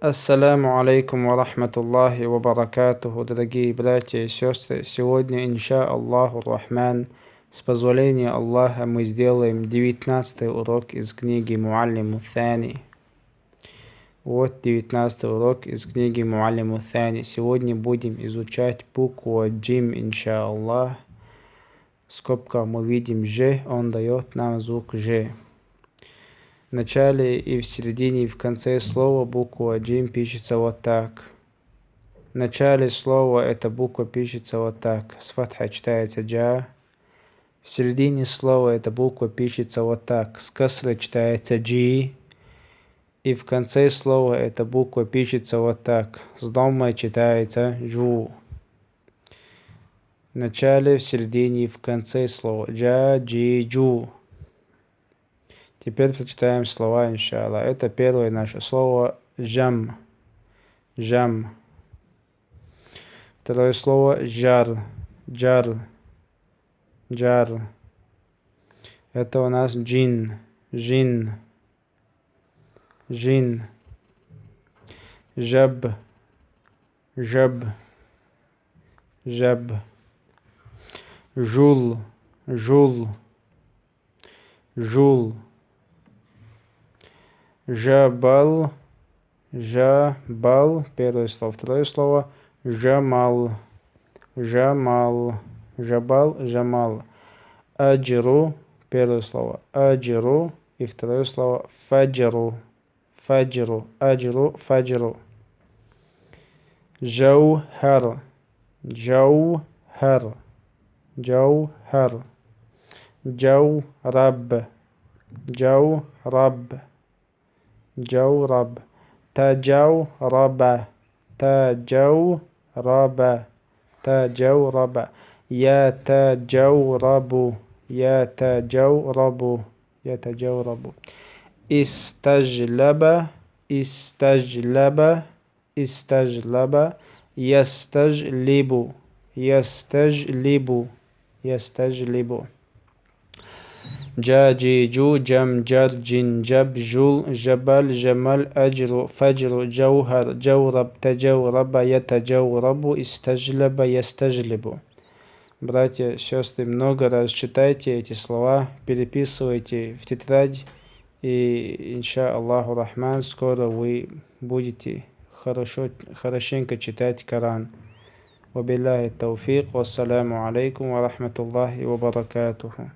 Ассаляму алейкум ва рахматуллахи ва баракатуху, дорогие братья и сестры. Сегодня, инша Аллаху Рахман, с позволения Аллаха, мы сделаем 19-й урок из книги Муаллиму Thani. Вот 19-й урок из книги Муаллиму Thani. Сегодня будем изучать букву джим, инша Аллах. Скобка мы видим Ж, он дает нам звук Ж. В начале и в середине и в конце слова буква джим пишется вот так. В начале слова эта буква пишется вот так. С фатха читается джа. В середине слова эта буква пишется вот так. С касры читается джи. И в конце слова эта буква пишется вот так. С доммой читается джу. В начале, в середине и в конце слова джа, джи, джу. Теперь прочитаем слова, иншаллах. Это первое наше слово жам. Жам. Второе слово жар. Джар. Джар. Это у нас джин. Жин. Жин. Жаб. Жаб. Жаб. Жул. Жул. Жул. Жабал. Жабал. Первое слово. Второе слово. Жамал. Жамал. Жабал. Жамал. Аджру. Первое слово. Аджру. И второе слово. Фаджру. Фаджру. Аджру. Фаджру. Джаухар. Джаухар. Джаухар. Джаураб. Джаураб. جورب. تجورب. تجورب. تجورب. يتجورب. يتجورب. يتجورب. استجلب. استجلب. استجلب. يستجلب. يستجلب. يستجلب. جا جي جو جم جر جن جب جول جبل جمل أجر فجر جوهر جورب تجورب يتجورب استجلب يستجلب. Братья, сестры, много раз читайте эти слова, переписывайте в тетрадь, и, инша Аллаху Рахман, скоро вы будете хорошенько читать Коран. Вабилляхи тауфик, вассаляму алейкум ва рахматуллахи ва баракатуху.